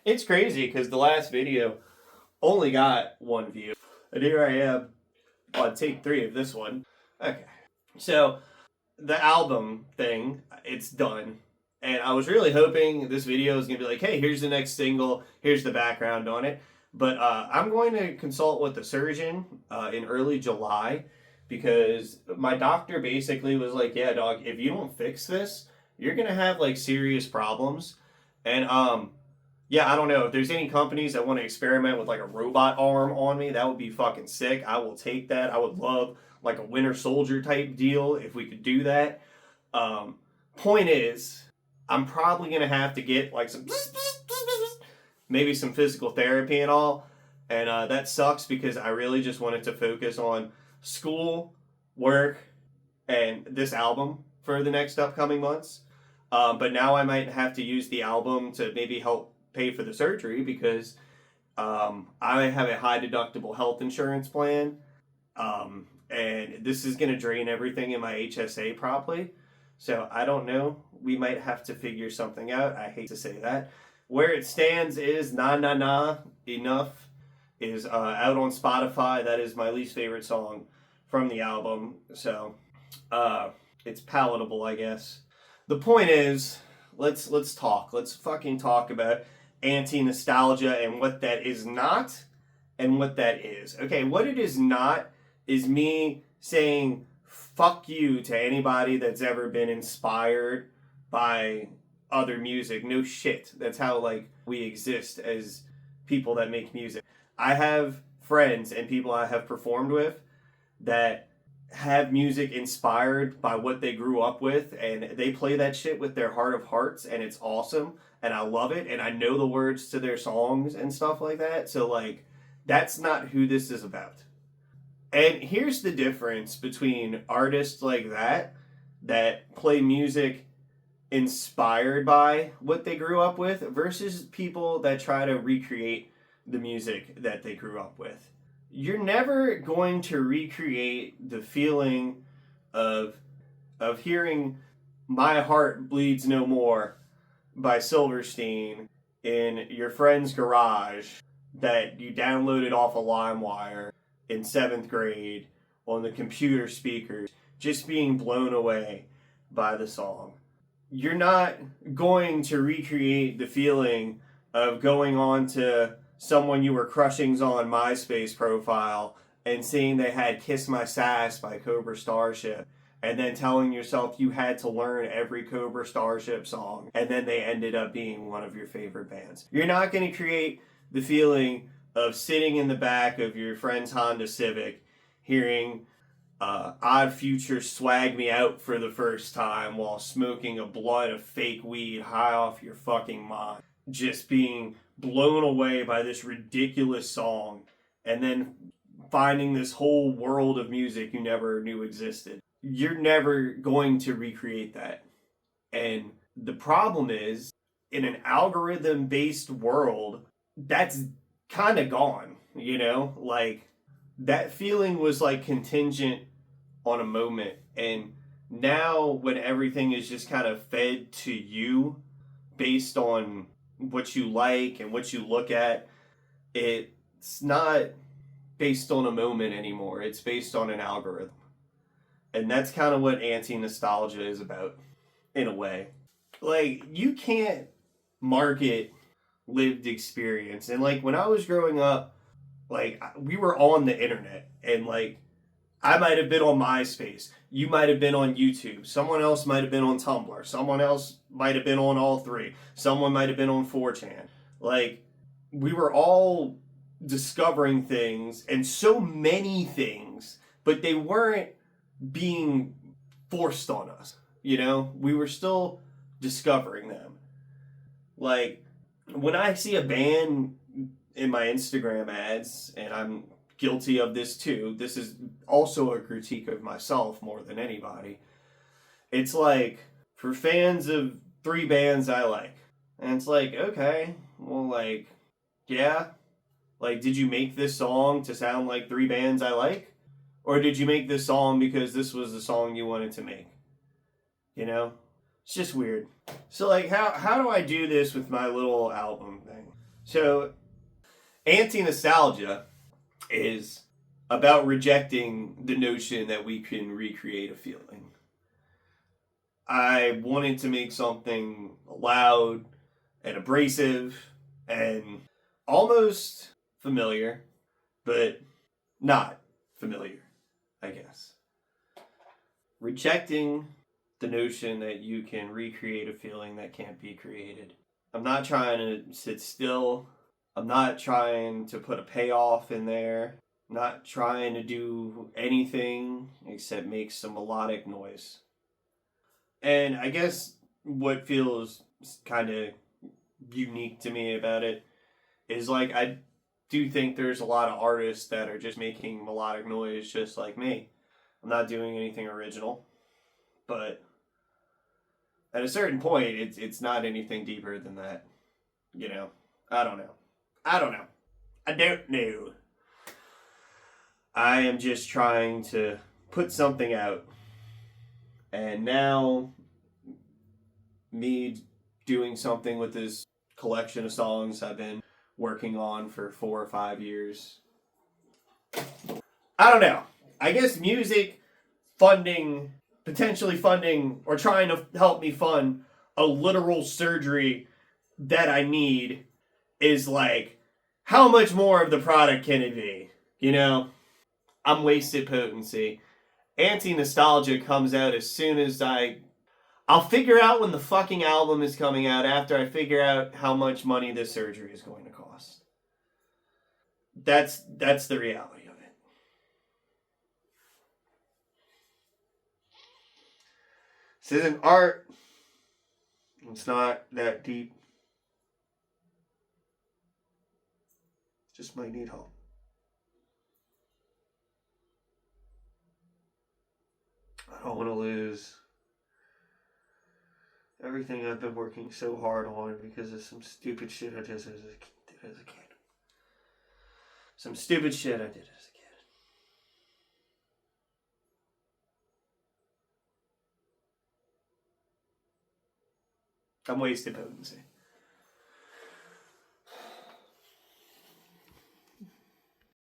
It's crazy because the last video only got one view. And here I am on take 3 of this one. Okay. So, the album thing, it's done. And I was really hoping this video was going to be like, hey, here's the next single, here's the background on it. But I'm going to consult with the surgeon in early July because my doctor basically was like, yeah, dog, if you don't fix this, you're going to have like serious problems. And yeah, I don't know. If there's any companies that want to experiment with like a robot arm on me, that would be fucking sick. I will take that. I would love like a Winter Soldier type deal if we could do that. Um, Point is, I'm probably gonna have to get like some maybe some physical therapy and all, and that sucks because I really just wanted to focus on school, work, and this album for the next upcoming months. But now I might have to use the album to maybe help pay for the surgery because I have a high deductible health insurance plan, and this is going to drain everything in my HSA probably. So I don't know. We might have to figure something out. I hate to say that. Where it stands is Na Na Na Enough is out on Spotify. That is my least favorite song from the album. So it's palatable, I guess. The point is, let's talk. Let's fucking talk about anti-nostalgia and what that is not and what that is. Okay, what it is not is me saying fuck you to anybody that's ever been inspired by other music. No shit. That's how like we exist as people that make music. I have friends and people I have performed with that have music inspired by what they grew up with, and they play that shit with their heart of hearts, and it's awesome, and I love it, and I know the words to their songs and stuff like that. So like that's not who this is about. And here's the difference between artists like that play music inspired by what they grew up with versus people that try to recreate the music that they grew up with. You're never going to recreate the feeling of hearing My Heart Bleeds No More by Silverstein in your friend's garage that you downloaded off of LimeWire in 7th grade on the computer speakers, just being blown away by the song. You're not going to recreate the feeling of going on to someone you were crushing's on MySpace profile and seeing they had Kiss My Sass by Cobra Starship, and then telling yourself you had to learn every Cobra Starship song, and then they ended up being one of your favorite bands. You're not going to create the feeling of sitting in the back of your friend's Honda Civic, hearing Odd Future Swag Me Out for the first time while smoking a blunt of fake weed high off your fucking mind. Just being blown away by this ridiculous song and then finding this whole world of music you never knew existed. You're never going to recreate that. And the problem is, in an algorithm-based world, that's kind of gone, you know? Like, that feeling was like contingent on a moment, and now when everything is just kind of fed to you based on what you like and what you look at, it's not based on a moment anymore. It's based on an algorithm. And that's kind of what anti-nostalgia is about, in a way. Like, you can't market lived experience. And like when I was growing up, like we were on the internet, and like I might have been on MySpace, you might have been on YouTube, someone else might have been on Tumblr, someone else might have been on all three, someone might have been on 4chan. Like we were all discovering things, and so many things, but they weren't being forced on us, you know? We were still discovering them. Like when I see a band in my Instagram ads, and I'm guilty of this too, this is also a critique of myself more than anybody. It's like, for fans of 3 bands I like. And it's like, okay, well, like, yeah. Like, did you make this song to sound like 3 bands I like? Or did you make this song because this was the song you wanted to make? You know? It's just weird. So, like, how do I do this with my little album thing? So, anti-nostalgia is about rejecting the notion that we can recreate a feeling. I wanted to make something loud and abrasive and almost familiar, but not familiar, I guess. Rejecting the notion that you can recreate a feeling that can't be created. I'm not trying to sit still. I'm not trying to put a payoff in there. I'm not trying to do anything except make some melodic noise. And I guess what feels kind of unique to me about it is like I do think there's a lot of artists that are just making melodic noise just like me. I'm not doing anything original, but at a certain point, it's not anything deeper than that. You know, I don't know. I don't know. I don't know. I am just trying to put something out, and now me doing something with this collection of songs I've been working on for 4 or 5 years. I don't know. I guess music funding, potentially funding, or trying to help me fund a literal surgery that I need is like, how much more of the product can it be? You know? I'm wasted potency. Anti-nostalgia comes out as soon as I'll figure out when the fucking album is coming out after I figure out how much money this surgery is going to cost. That's the reality of it. This isn't art. It's not that deep. Just might need help. I don't want to lose everything I've been working so hard on because of some stupid shit I did as a kid. Some stupid shit I did as a kid. I'm wasted potency.